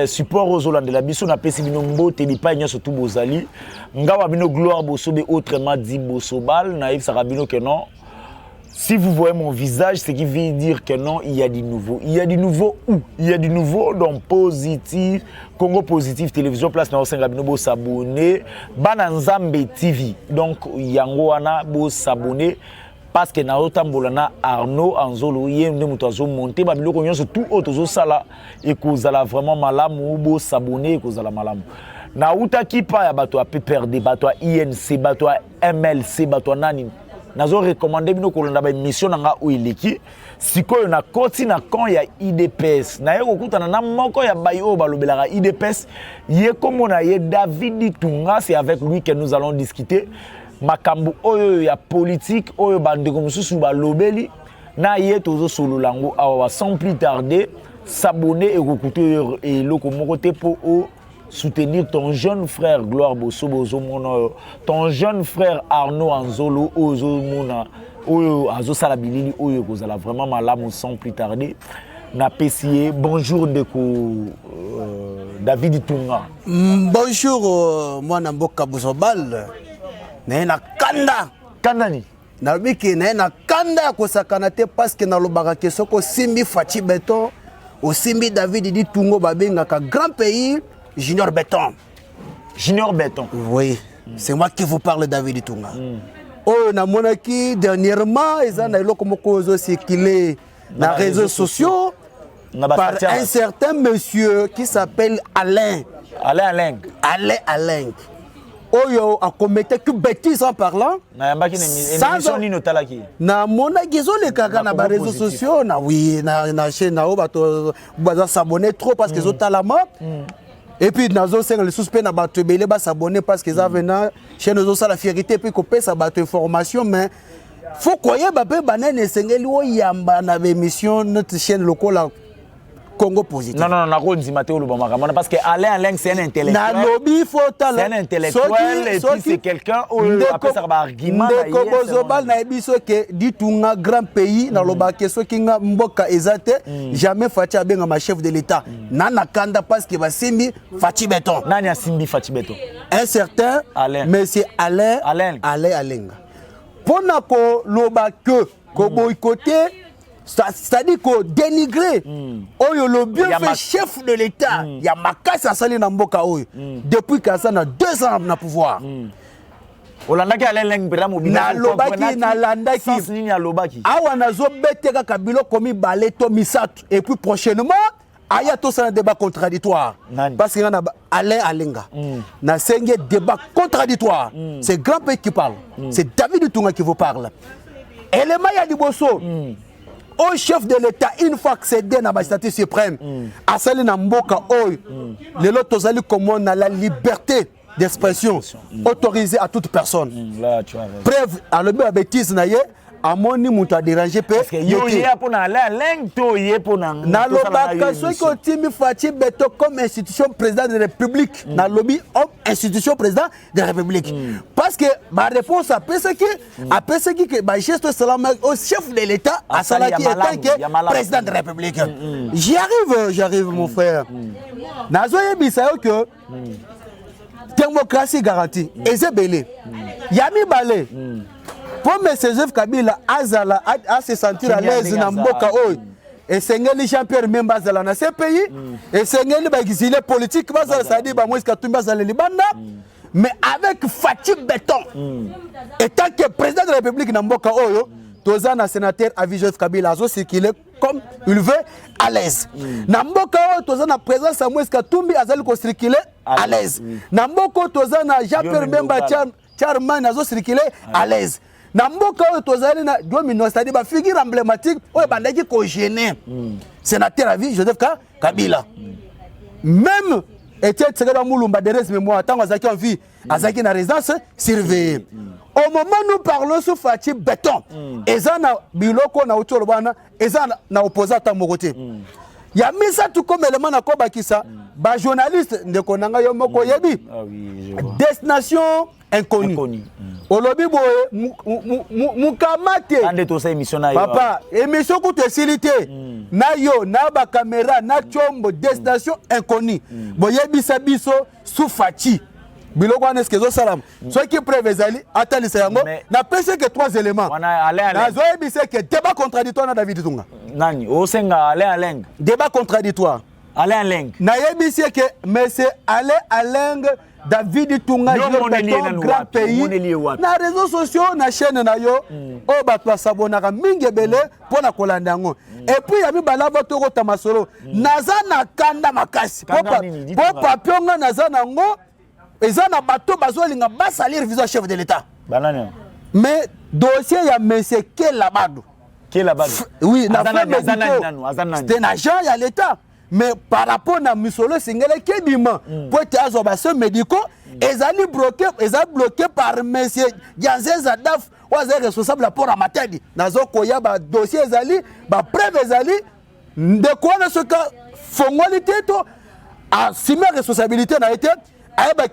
support aux Hollandais la biso na pesi bino mbote bipa nya surtout bozali ngawa bino gloire bosobe autrement dit bosobal na yeb sarabino que non. Si vous voyez mon visage, c'est qui veut dire que non, il y a du nouveau. Il y a du nouveau où? Il y a du nouveau dans Positif, Congo Positif Télévision, place na Osengabino, bo s'abonner, Bananzambe TV. Donc, Yangoana, bo s'abonner, parce que na otambolana Arnaud Anzolo, yé ne mutazo monter, babilo konyon c'est tout autre sala, et kozala vraiment malamu, bo s'abonner, et kozala malamu. Na uta ki pa ya bato a PPRD, bato a INC, bato a MLC, bato a nani. Nazo recommandé bino kolanda ba émission nanga oileki sikoyo na koti na kon ya IDPS na ye kokutana na moko ya bayo balobelaka IDPS ye komona ye David Tunga, c'est avec lui que nous allons discuter makambu oyo ya politique oyo bandeko mususu balobeli na ye tozo solo lango awa sans plus tarder s'abonner et kokuter et loko moko te po o soutenir ton jeune frère Gloire Bosobo Zomona, ton jeune frère Arnaud Anzolo, Ozomona, Azo Salabilini, Oyo Kozala, vraiment malamu sans plus tarder. Na PCA, bonjour David Tunga. Bonjour, moi Namboka Bozobal. Naina Kanda. Kandani. Nalbiki naina Kanda kosakanate parce que na lobaka kesoko simbi Fachi Beton, au simbi David Di Tungo Babenga ka grand pays. Junior Béton. Junior Béton. Oui, c'est moi qui vous parle, David Tunga. Oh, na monaki dernièrement, ils ont eu comme cause circulé dans les réseaux sociaux par un certain monsieur qui s'appelle Alain. Alain. Oyo a commis que bêtise en parlant. Na mona gizo les kaka na réseaux sociaux na oui na chaîne na bato baza s'abonner trop parce qu'ils ont talent. Et puis nazo senga les suspects na bato belé ba s'abonner parce qu'ils avaient na chaîne nazo ça la fierté puis copé ça bato information mais faut croire ba pe banane sengeli o yamba na émission notre chaîne locale Congo Positif. Non, na konzi Matteo Lubamakamana parce que Alain c'est un intellectuel. Na lobby faut c'est un intellectuel et puis c'est quelqu'un après ça va argument na yé. Ndeko Bozobal na biso ke di tunga grand pays na lobaka so kinga mboka ezate jamais Fachi abenga ma chef de l'état. Nana kanda parce que va simbi Fachi Beton. Nani a simbi Fachi Beton? Un certain Alain. Monsieur Alain. Pona ko lobaka ko boycotter c'est-à-dire que dénigrer oyo le bien fait chef de l'état il y a makasa sali na mboka oyo depuis qu'ça na 2 ans na pouvoir olandaki Alain mpera mobina na lobaki na landaki sans nini alobaki awa nazo beteka kabilo komi baleto misato et puis prochainement aya to ça un débat contradictoire parce que na Alain Alenga na senge débat contradictoire c'est grand pays qui parle c'est David Tunga qui vous parle élément ya liboso au chef de l'État, une fois accédé à la statut suprême, à celle de Mboka, les autres ont comme on a la liberté d'expression autorisée à toute personne. Preuve, à le bêtise, à mon niveau, tu as dérangé. Parce que yo yé pour na to yé pour na. Na lobaka ceux qui ont timi Fachi Beton comme institution président de la République. Na lobby institution président de la République. Parce que ma réponse à ce qui que ma geste salam au chef de l'État à Salaki étant président de la République. J'arrive mon frère. Nazo yebisa que démocratie garantie. Ezebele. Yami Balé. Pour M. Joseph Kabila azala à se sentir à l'aise dans mboka oy et sengeli Jean-Pierre Memba azala na ce pays et sengeli ba exilé politique bazala ça dit ba Moïse Katumbi azala libanda mais avec Fachi Beton étant que président de la République na mboka oyo tozana sénateur à Joseph Kabila azo circuler comme il veut à l'aise na mboka oyo tozana président Samuel Katumbi azali ko circuler à l'aise na mboka tozana Jean-Pierre Memba Charman azo circuler à l'aise na mboka oyo tozali na domino c'est-à-dire ba figure emblématique oyo bandaki ko gêner sénateur à vie Joseph Kabila même était Tsegela Mulumba de res mémoire tant azaki en vie azaki na résidence surveillée au moment nous parlons sur Fachi Beton ezana biloko na otolo bana ezana na opposant à Mogoté ya misatu comme élément na kobakisa ba journaliste ndeko nanga yo moko yebi destination inconnue olobi boye mukamate ande to sa émission na yo papa émission ko te silité na yo na ba caméra na chombo destination inconnue boyebisa biso Soufati biloko wana eske zo salam so qui prévezali atalisa yango na pese que 3 éléments na zo yebisa que débat contradictoire na David Tunga nani o senga Alain débat contradictoire Alain na yebisa que monsieur Alain David Tunga je grand pays na réseaux sociaux na chaîne na yo o batwa sabonaka mingi belé pona kolanda ngo et puis ya mi balaba to ko tamasolo naza na kanda makasi po papionga naza nango ezana bato bazolinga basalir visa chef de l'état banani mais dossier ya monsieur Kelabado oui na c'est un agent ya l'état mais par rapport à Musolo Singele Kebima pour être azobaso médicaux ezali bloqué par monsieur Janzenza Daf oza responsable pour la matadi nazo koya ba dossier ezali ba preuve ezali de quoi na ce cas fongolité to assumer responsabilité na été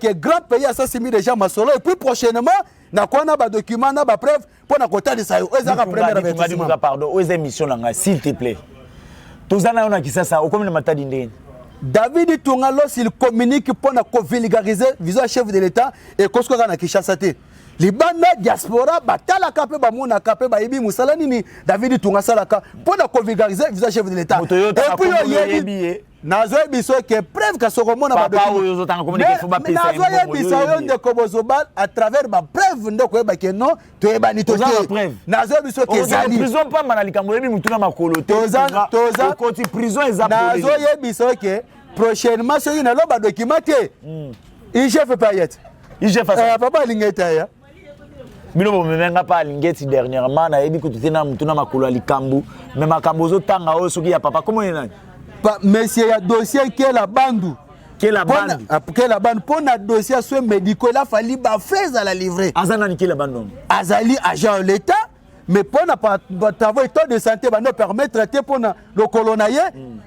que grand pays assassiné déjà Masolo et puis prochainement na quoi na ba document na ba preuve pour na kota de ça ezaka première avertissement pardon aux émissions là s'il te plaît. Tozana on a qui ça au comme matadi ndeni David Tunga lorsqu'il communique pour vulgariser visa chef de l'état et kosko na Kinshasa te libanda diaspora batala kapé ba mona kapé ba yebi musala nini David Tunga salaka pour vulgariser visa chef de l'état et puis yebi nazo biso que preuve ka soko mona ba nazo yebi sa yo ndeko bozobal à travers ba preuve ndeko yeba que non to yeba ni to nazo biso que zali prison pas manalika moyebi mutuna makolo toza koti prison ezapole nazo yebi so que prochainement so ina lo ba documenté il chef payette il chef ça papa lingeta ya bino bomenga pa lingeti dernièrement na yebi kutuna mutuna makolo likambu mais makambo zo tanga o soki ya papa comment nani monsieur ya dossier Kelabado pour na dossier soit médical il a fallu ba faire à la livrer azana ni Kelabado azali agent de l'état mais pour na pas avoir état de santé ba no permettre traiter pour na le colonaye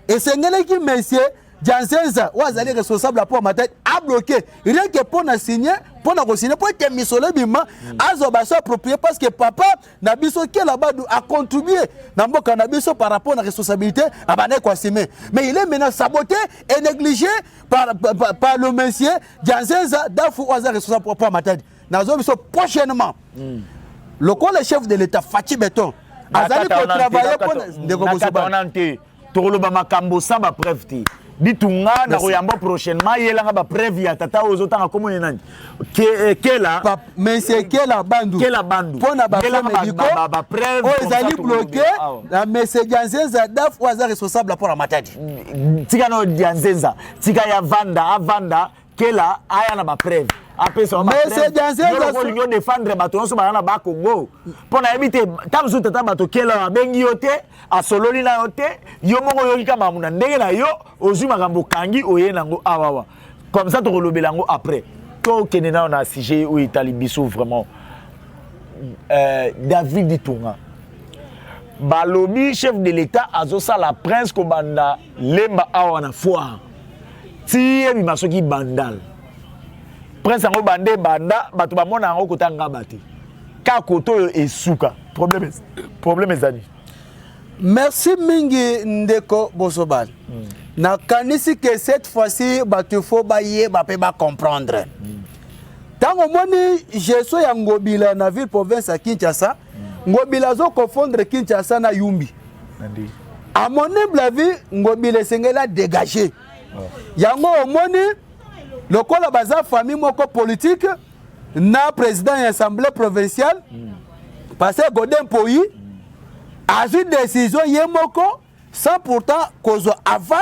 et c'est ngele qui monsieur Janzenza ou azali responsable pour ma tête a bloqué rien que pour na signer pour na signer pour que misolo bima azoba so approprié parce que papa na biso Kelabado a contribué na mboka na biso par rapport à responsabilité abane ko assumer mais il est maintenant saboté et négligé par le monsieur Janzenza Dafu ou azali responsable pour ma tête nazo biso prochainement le chef de l'état Fati Beton azali ko travailler pour ndeko bosoba toloba makambo sa ba preuve ti bitunga na koyamba prochainement yelanga ba preuve ya tata ozotanga komone nani kela monsieur Kelabado pona ba médicaux ba preuve o ezali bloqué na monsieur Janzenza Daf ou azali responsable pour la matadi tika no Janzenza tika ya vanda kela aya na ba preuve apesa ba monsieur Janzenza ko lingo défendre bato nyonso bana ba Congo pona ebite tamsu tata bato kela bengi yote asololi na yote yo moko yoki kama muna ndenge na yo ozwi makambo kangi oye nango awawa comme ça to kolobela ngo après to kenena na sujet où Italie biso vraiment David Tunga balobi chef de l'état azosa la prince ko banda lemba awa na foire ti ebi masoki bandal prince ango bande banda bato bamona ango kotanga bate ka koto esuka problème ezali. Merci mingi ndeko bosobal na kanisi que cette fois-ci batu faut baye ba pe ba comprendre tango moni jeso ya ngobila na ville province à Kinshasa ngobila zo confondre Kinshasa na Yumbi à mon humble avis ngobila sengela dégager yango omoni lokola baza famille moko politique na président de l'Assemblée provinciale passé Godin Poyi a une décision yemoko sans pourtant kozo aval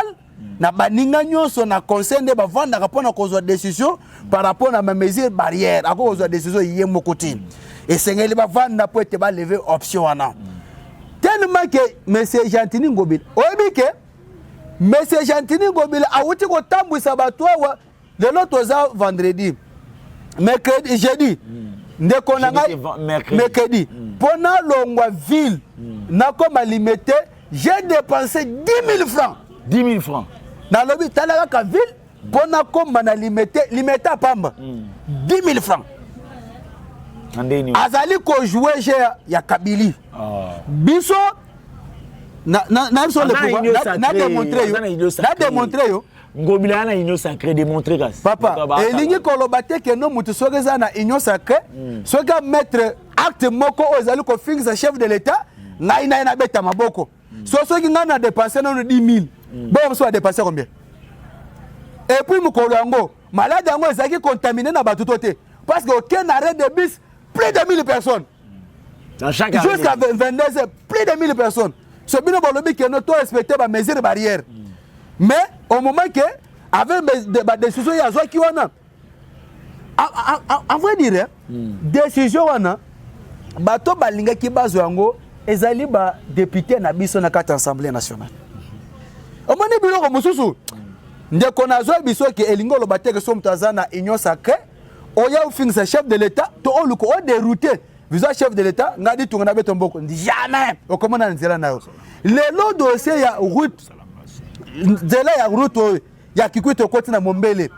na baninga nyonso na conseil de bavanda rapona kozo décision par rapport à ma mesure barrière à kozo décision yemoko tin et sengeli bavanda pour te ba lever option wana tellement que monsieur Gentini Ngobila oyebi ke monsieur Gentini Ngobila a wuti ko tambwisa bato wa de l'autre vendredi mercredi jeudi ndeko nanga mercredi pona longwa ville na comme limité j'ai dépensé 10 000 francs 10 000 francs. Na lobby talaka ka ville pona komba na limité à pamba. 10 000 francs. Azali ko jouer jeu ya Kabili. Biso na biso le pouvoir na démontrer yo Ngobila na union sacrée démontrer grâce. Papa elingi koloba te ke no mutu soki za na union sacrée soki mettre acte moko ozali ko fixa chef de l'état ngai na beta maboko. Soki nga na dépenser na 10 000. Bon so a dépenser combien? Et puis mukolo yango malade yango ezaki contaminé na batu toté parce que aucun arrêt de bus plus de 1000 personnes. Dans chaque jusqu'à 22 heures plus de 1000 personnes. Ce bino bolobi que nous respecter ba mesures barrières. Mais au moment que avec des décisions ya zo ki wana à vrai dire décision wana bato balinga ki bazo yango ezali ba député na biso na kati assemblée nationale. Au moment bilo ko mususu ndeko nazo biso ke elingo lo bateke so mutaza na union sacrée oya ufinga chef de l'état to oluko o dérouter visa chef de l'état ngadi tungana beto mboko jamais okomona nzela nayo lelo dossier ya route nzela ya route ya Kikwito koti na Mombele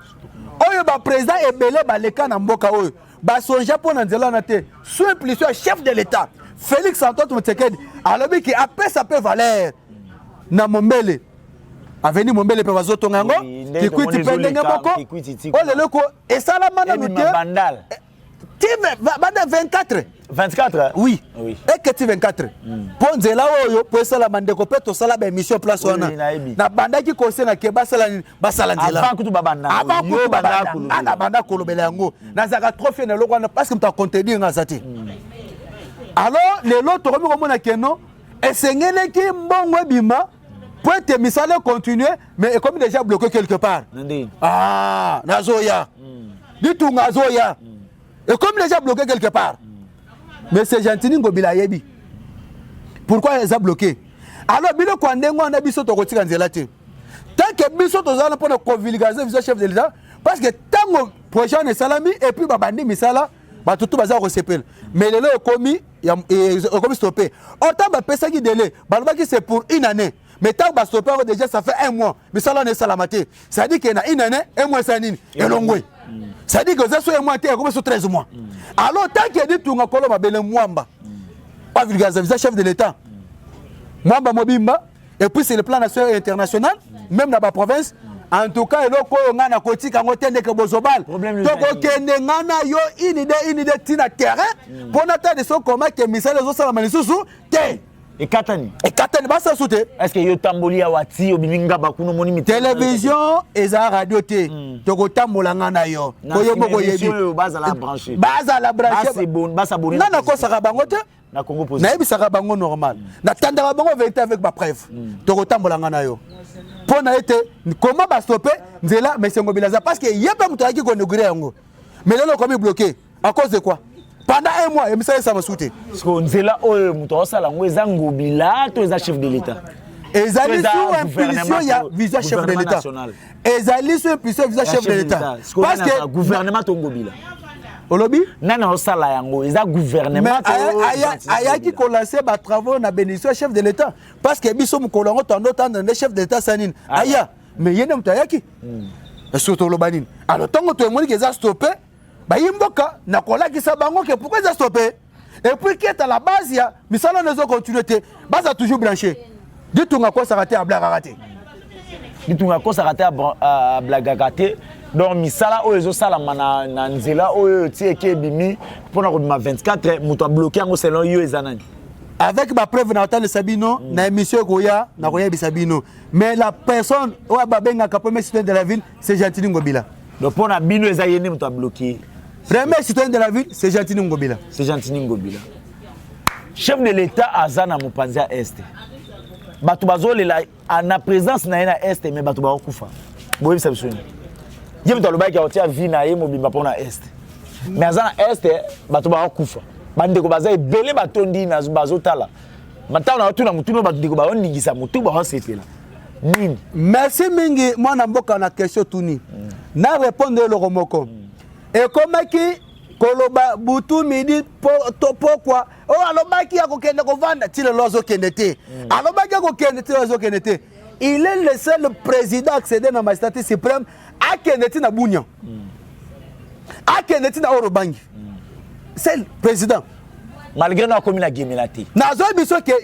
oyo ba président ebele ba leka na mboka oyo ba sonja pona nzela na te soit plus chef de l'état Félix Antoine Tshisekedi alobi ki apesa pe valeur na Mombele aveni Mombele pe bazotonga yango Kikwiti pe ndenge moko o lelo ko esala mana nute bandal banda 24 oui et que tu 24 ponzela oyo po sala mandeko pe to sala ba émission place wana na banda ki conseil ke basala nzela avant kutu babanda ana banda kolobela yango na zaka trophée na lokwana parce que mta contredire ngazati alors les lots to komona keno esengele ki mbongo bima pour te misale continuer mais comme déjà bloqué quelque part nazoya ditu ngazoya et comme déjà bloqué quelque part. Mais c'est Gentini Ngobila yebi. Pourquoi ils ont bloqué? Alors bilo kwandengo na biso to kotika nzela te. Tant que biso to zala pour convulgaser visa chef de l'État parce que tant prochain ne salami et puis babandi misala ba tutu baza ko sepel. Mais lelo komi ya komi stoppé. Autant ba pesa ki délai, ba ki c'est pour une année. Mais tant ba stopper déjà ça fait un mois. Mais ça là ne salamate. Ça dit que na une année, un mois ça nini et longwe. Ça dit que ça soit un mois comme sur 13 mois. Alors tant qu'il dit tout ngakolo mabele mwamba. Pas vulgariser visa chef de l'état. Mwamba mobimba et puis c'est le plan national et international même dans la province. En tout cas eloko ngana kotika ngotende ke bozobal. Donc kende ngana yo inide tina terrain pour n'attendre de son comment que misale zo sala malisusu te. Et Katani basa soute. Est-ce que yo tamboli awati obiminga bakuno moni mi télévision et za radio te. Toko tambola ngana yo. Koyo moko yebi. Baza la brancher. C'est bon, basa bonne. Nana ko saka bango te. Na Congo posé. Na yebi saka bango normal. Na tandaka bango vérité avec ba preuve. Toko tambola ngana yo. Pona été comment ba stopper nzela mais c'est Ngobilaza parce que yeba mutaki ko inaugurer yango. Mais là comme bloqué à cause de quoi? Pendant un mois, il ça m'a sauté. Parce que Nzela Oyo ça Ngobila, to eza chef de l'État. Ezali sous impulsion ya visa chef de l'État. Ezali sous impulsion visa chef de l'État. Parce que gouvernement to Ngobila. Olobi? Nana osala yango, eza gouvernement. Aya qui commencé ba travaux na bénédiction chef de l'État. Parce que biso mukolongo tando tando le chef de l'État sanine. Aya, mais yene mutayaki. Surtout lobanine. Alors tant que tout le monde qui a stoppé ba yimboka na kolakisa bango que pourquoi ils ont stoppé et puis qui est à la base ya misala ne zo continuer te base a toujours branché ditunga ko sarate à blague raté ditunga ko sarate à blague raté donc misala o ezo sala na nzela o ti ke bimi pour na ko 24 muto bloqué ngo selon yo ezanani avec ma preuve na Nathalie Sabino na émission Goya na Goya Bisabino mais la personne o ba benga ka premier citoyen de la ville c'est Gentini Ngobila donc pour na bino ezayene muto bloqué. Premier citoyen de la ville, c'est Gentini Ngobila. C'est Gentini Ngobila. Chef de l'État Azana Mopanzia Est. Batu bazolela na présence na ena Est mais batu ba okufa. Boye bisa bisoni. Yemi to lobaki otia vie na ye mobimba pona Est. Mais Azana Est batu ba okufa. Bande ko baza ebele batondi na bazotala. Matao na watu na mutuno batu diko ba oningisa mutu ba setela. Nini? Merci mingi mwana mboka na question tuni. Na répondre le romoko. Et comme qui koloba butu midi pourquoi oh alobaki ya kokende ko vanda ti le lozo kendete alobaki ya kokende ti lozo kendete il est le seul président accédé dans la magistrature suprême à Keneti na Bounia. À Keneti na Orobangi. C'est le président. Malgré nous, comme il a gagné la tête.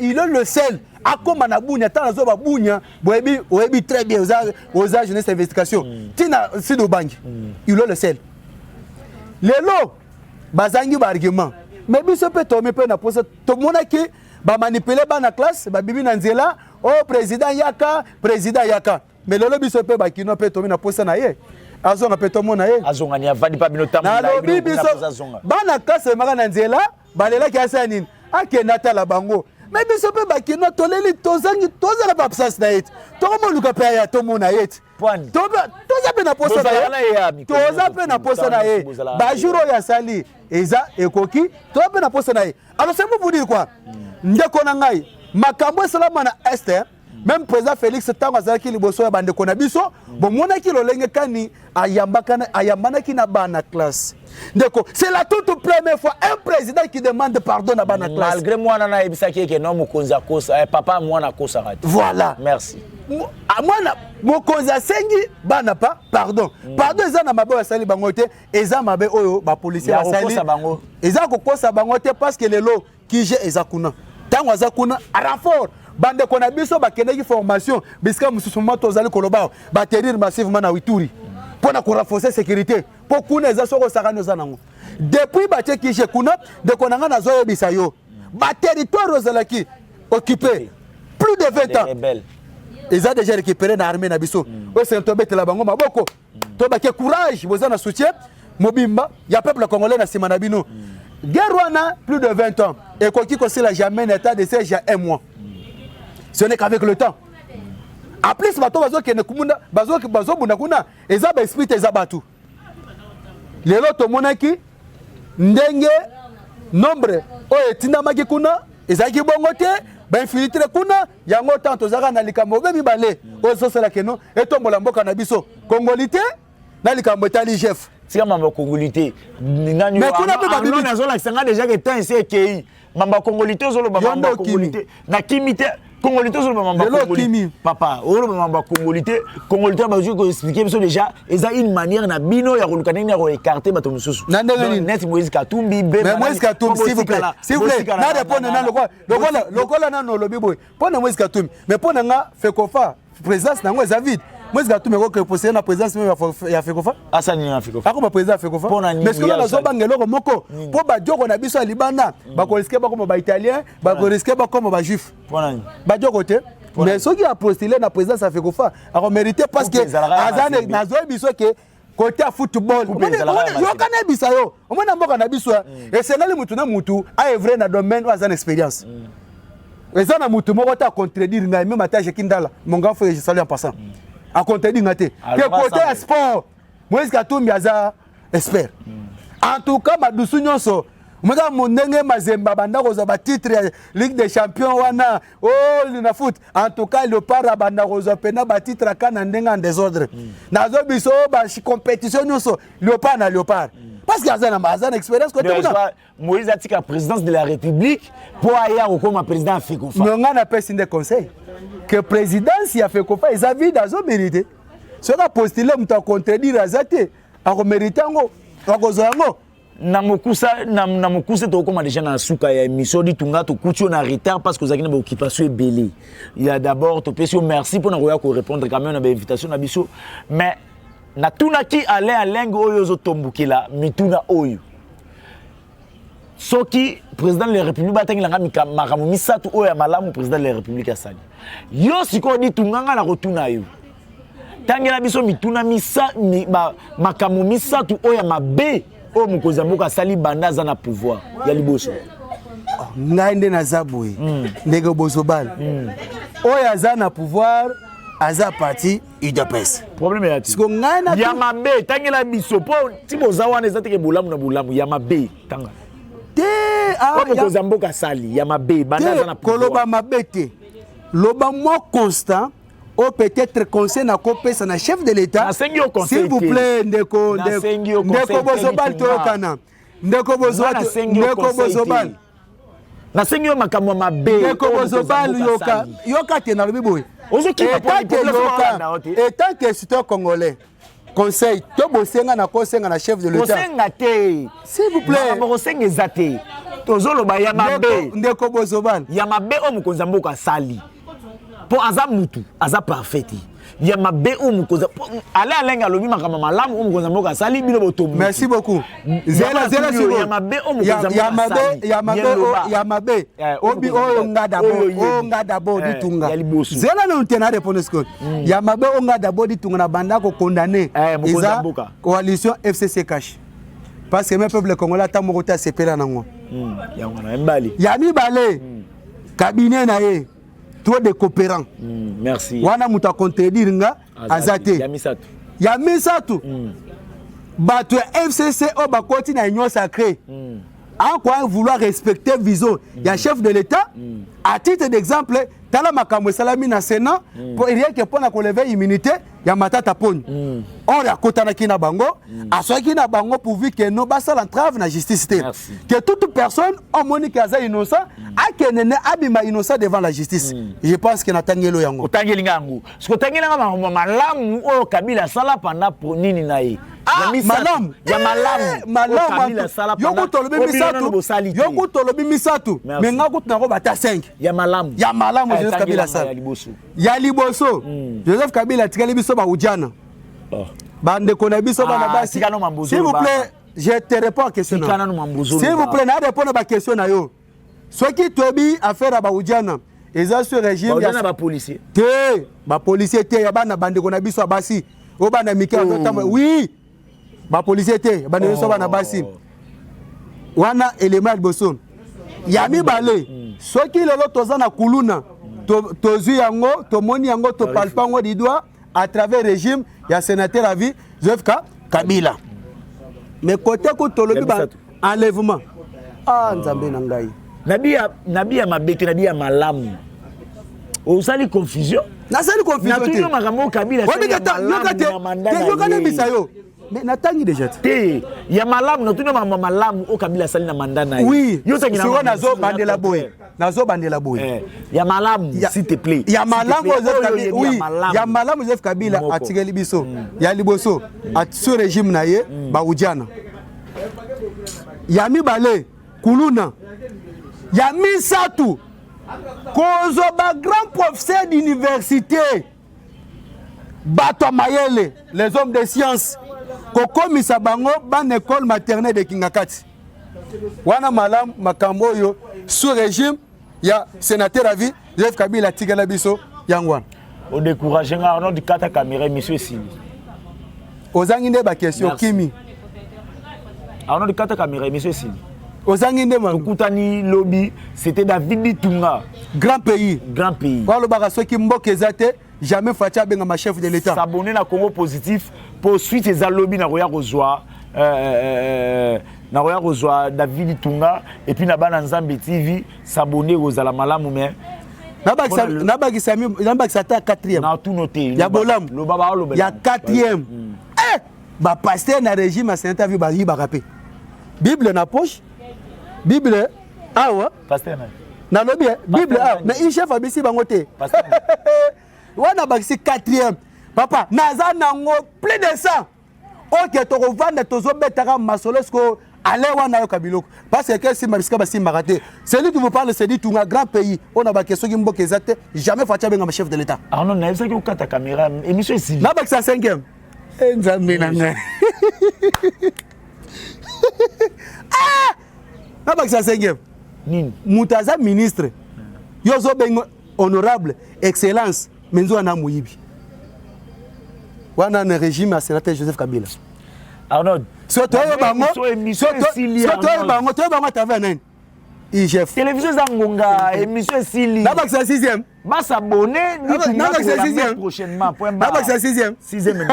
Il est le seul. À comme na Bounia, tant na Bounia, Boebi très bien aux jeunesse d'investigation. Tina Sido Bangi. Il est le seul. Les lots, bazangi ba argument. Mais biso peut tomber peu na pose. Tout le monde qui ba manipuler ba na classe, ba bibi na nzela, oh président Yaka. Mais le biso peut ba kino peut tomber na pose na ye. Azonga peut tomber na ye. Azonga ni avadi pa bino tamu. Na lobi biso ba na classe ma na nzela, ba lela ki asa nini? Akenata la bango. Mais biso peut ba kino toleli tozangi tozala ba absence na yet. To mo luka pe ya to mo na yet. Toza pe na posa na ye. Toza pe na posa na ye. Ba juro ya sali eza ekoki, toza pe na posa na ye. Alors c'est pour vous dire quoi? Ndeko na ngai, makambo salama na Esther, même président Félix Tango azaki liboso ya bande kona biso, bon mona ki lolenge kani ayambana ki na bana classe. Ndeko, c'est la toute première fois un président qui demande pardon à bana classe. Malgré moi na ebisaki ke non mokonza kosa, papa moi na kosa rate. Voilà. Merci. Moi mokonza sengi bana pa pardon. Pardon eza na mabe sali bango te, eza mabe oyo ba policier ba sali. Eza ko kosa bango te parce que lelo kije eza kuna. Tango eza kuna à renfort. Bande kona biso ba keneki formation, biska mususuma tozali koloba, ba terrir massivement na Ituri. Pour renforcer la sécurité. Pour kuna eza soko sakano zanango. Depuis ba tie kije kuna, de konanga na zoyo bisayo. Ba territoire ozalaki occupé plus de 20 ans. Ils ont déjà récupéré l'armée na biso. C'est un tobet la bango maboko. Toba ke courage, vous en soutien. Mobimba, il y a peuple congolais na Simanabino. Guerre plus de 20 ans. Et quoi qu'il soit jamais un état de siège il y a un mois. Ce n'est qu'avec le temps. En plus, bato bazo ke nekumuna, bazo bunakuna, eza ba esprit eza batu. Lelo to monaki ndenge nombre o etina maki kuna, ezaki bongo te. Ben infiltré kuna yango tanto zaka na likambo be mibale ozo sala keno etombola mboka na biso congolité na likambo tali chef tika mamba congolité ngani mais kuna pe babibi na zola kisanga déjà que temps c'est ki mamba congolité zolo mamba congolité na kimité congolité zolo mamba congolité papa olo mamba congolité ba je ko expliquer biso déjà eza une manière na bino ya koluka nini ya ko écarter bato mususu net Moïse Katumbi be mais Moïse Katumbi s'il vous plaît na répondre na lokola na no lobi boy pona Moïse Katumbi mais pona nga Fekofa présence nango eza vide Moïse Katumbi ko poser na présence même ya Fekofa asani na Fekofa ako ba président Fekofa mais ce que na zo bangelo moko po ba joko na biso libanda ba ko risquer ba comme ba italien ba ko risquer ba comme ba juif ba joko te mais ceux qui a postulé na présidence à Fekofa a mérité parce que azane na zo biso ke côté football yo kana bisa yo omona mboka na biso et c'est là le mutu na mutu a œuvrer na domaine ou azane expérience eza na mutu moko ta contredire ngai même atage kindala mon grand frère je salue en passant a contredire ngate que côté sport Moïse Katumbi aza expert en tout cas madusu nyonso Mega monenge mazemba banda koza ba titre Ligue des Champions wana oh na foot en tout cas le para banda koza pena ba titre kana ndenga en désordre nazo biso ba compétition nyonso léopard na léopard parce que azana expérience côté Moïse Atika présidence de la République pour aller au comme président Fekofa non on appelle des conseils que présidence ya Fekofa ils avaient dazo mérité ce qu'a postulé muta contredire azate a mérité ngo bakoza ngo na mokusa to koma déjà na suka ya émission di tunga to kucho na retard parce que vous avez une occupation belé. Il y a d'abord to pesi merci pour na ko répondre quand même na invitation na biso mais na tuna ki aller à lengo oyo zo tombukela mituna oyo soki président de la République batangi langa makamu misatu oyo ya malamu président de la République asali yo siko di tunga na rotuna yo tangela biso mituna misa makamu misatu oyo ya mabe o mukoza mboka sali banda za na pouvoir ya liboso ngai nde nazaboye ndenge bozobal oyo aza na pouvoir aza parti UDPS problème ya ti siko ngai na ya mabe tangela biso po ti boza wana eza teke bolamu na bolamu ya mabe tanga te o mukoza mboka sali ya mabe banda za na pouvoir koloba mabe te loba moi constant ou peut-être conseil na kopesa na chef de l'État s'il vous plaît ndeko bozobal tokana ndeko bozobal na sengi yo makamwa mabe ndeko bozobal yoka te na lobi boy Étant que citoyen congolais, conseil, to bosenga na kosenga na chef de l'État. S'il vous plaît. Bosenga zate. Tozoloba ya mabe. Ndeko bozobana. Ya mabe o mukonza mboka sali. Po aza mutu, aza parfaiti. Ya mabe o mukonza. Ale alenga lobi makama malamu o mukonza mboka sali bino botomu. Merci beaucoup. Zela siko. Ya mabe o mukonza mboka sali. Ya mabe. Obi o ngada bo ditunga. Zela no tena répondre ce que. Ya mabe o ngada bo ditunga na banda ko condamner. Isa coalition FCC cash. Parce que même peuple congolais ta moko ta sepela nango. Ya ngwana mbali. Ya mibale. Cabinet na ye. Trop de coopérants. Merci. Wana muta contredire nga azate. Ya misatu. Bato FCC o bakoti na union sacrée. En quoi vouloir respecter vision. Ya chef de l'État. À titre d'exemple, tala makambo salami na Sénat pour rien que pour na lever immunité ya matata poni. On ya kotana kina bango, asoki na bango pourvu que no basal entrave na justice. Que toute personne au monique aza innocent a kenene abima innocent devant la justice. Je pense que na tangelo yango. Otangeli ngangu. Ce que tangeli ngama malamu o Kabila sala panda pour nini na ye. Malamu. Ya malamu. Malamu. Yoko tolobi misatu. Yoko tolobi misatu. Mais ngako tunako bata 5. Ya malamu. Ya malamu Joseph Kabila sala. Ya liboso. Joseph Kabila tikali biso ba ujana. Bande kona biso bana basi. S'il vous plaît, je te réponds à question. S'il vous plaît, na répondre à question na yo. Ce qui tobi affaire ba ujana. Eza sur régime ya ba policier. Ba policier te ya bana bande kona biso basi. O bana mika notama. Oui. Ba policier te bana biso bana basi. Wana élément liboso. Ya mibale. Soki lelo toza na kuluna tozu yango tomoni yango to palpango di doigt à travers régime ya sénateur à vie Joseph Kabila. Mais côté ko tolobi ba enlèvement. Nzambe na ngai. Nabi ya mabete nabi ya malamu. Osali confusion. Na sali confusion. Na tuno makambo Kabila. Yo kana bisayo. Mais natangi déjà te ya malamu na tuno malamu o Kabila sali na mandana. Oui. Yo tangi na nazo bandela boy. Nazo bandela boy. Ya malamu s'il te plaît. Ya malamu Joseph Kabila. Oui. Ya malamu Joseph Kabila atigeli biso. Ya liboso at sur régime na ye ba ujana. Ya mibale kuluna. Ya misatu. Kozo ba grand professeur d'université. Bato Mayele, les hommes de sciences. Koko Misabango, ban école maternelle de Kingakati. Wana malam makambo yo sous régime ya sénateur à vie Joseph Kabila tigala biso yangwan. Au décourager nga on di kata caméra monsieur Sili. Ozangi nde ba question kimi. On di kata caméra monsieur Sili. Ozangi nde man. Okutani lobby, c'était David Bitunga. Grand pays. Grand pays. Walo baka soki mboka ezate jamais Fatia benga ma chef de l'État. S'abonner na Congo positif pour suite les lobby na roya kozwa na roya kozwa David Tunga et puis na bana Nzambe TV s'abonner aux ala malamu mais nabaki sata 4e. Na tout noté. Ya bolam. Le baba lo ya 4e. Ba pasteur na régime à Saint Avi ba yi ba rapé. Bible na poche. Bible awa pasteur na lobby Bible awa mais il chef abisi bango te. Wana bakisi 4e. Papa, naza nango plus de 100. OK, to revendre tozo betaka masolesko aller wana yo kabiloko. Parce que si mabiska basi maraté. Celui qui vous parle c'est dit tout un grand pays. On a ba question ki mboka ezate jamais Fatia benga chef de l'État. Ah non, na ça ki okata caméra émission Sili. Na bakisa 5e. Nzambe nanga. Na bakisa 5e. Nini? Mutaza ministre. Yozo bengo honorable excellence menzo na muyibi. Wana na régime à sénateur Joseph Kabila. Arnaud, surtout bango taverne IGF télévision Zangonga émission Sili. Na bakisa 6e. Ba s'abonner ni na bakisa 6e prochainement point ba. Na bakisa 6e. 6e.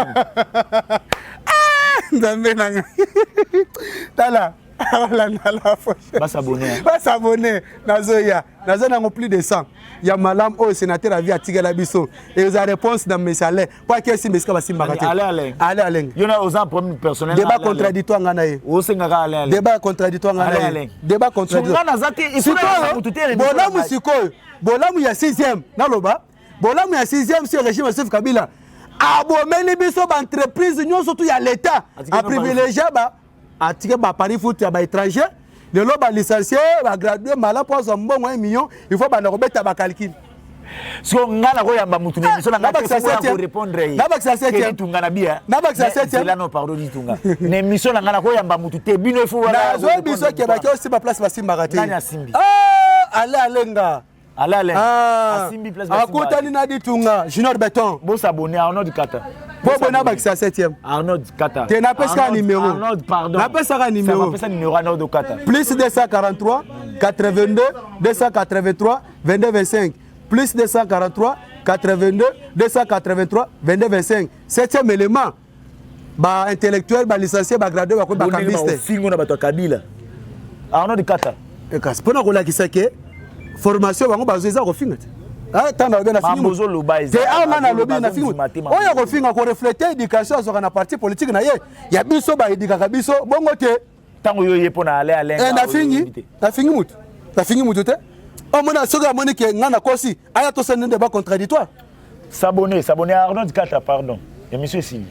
Ndambe nanga. Tala. Ba s'abonner. Ba s'abonner. Nazoya. Nazo nango plus de 100. Ya malam au sénateur a vie à tigala biso. Et aux réponses dans mes salaires. Pas que si meska basi mbarate. Allez. Il y a aux problèmes personnels. Débat contradictoire nganaye. O senga allez. Débat contradictoire nganaye. Débat contradictoire. Ngana zati il faut Bolamu sikoyo. Bolamu ya 6e. Naloba. bolamu ya 6e sur régime Joseph Kabila abomeli biso ba entreprise nyonso surtout ya l'état a privilégier ba atike ba pari foot ya ba étranger le lo ba licencié ba gradué mala pour son bon 1 million il faut ba na robeta ba calcul so ngana ko yamba mutu ne biso na ngaba ko répondre yi ngaba sa 7e tungana bia ngaba sa 7e là non pardon dit tunga ne mission na ngana ko yamba mutu te bino fu wala zo biso ke ba ko si ba place ba simba kati nani asimbi alenga Alale asimbi place ba simba akutani na ditunga Junior Beton bo s'abonner à Arnaud Kata bo na ba sa 7e Arnaud Kata te na pesa numéro Arnaud pardon na pesa numéro pesa numéro Arnaud Kata plus 243 82 283 22 25 plus 243 82 283 22 25 7e élément ba intellectuel ba licencié ba gradué ba ko ba cambiste fingo na bato Kabila Arnaud Kata e kas pona ko la kisake formation bango bazoza ko finga tanda ba na fingi mambozo lobai te ana na lobi na fingi oya ko finga ko refléter éducation azoka na parti politique na ye ya biso ba éduka biso bongo te tango yo yepona ale na fingi mutu te o mona soga moni ke ngana kosi aya to sende débat contradictoire s'abonner à Arnaud Kata pardon et monsieur Sini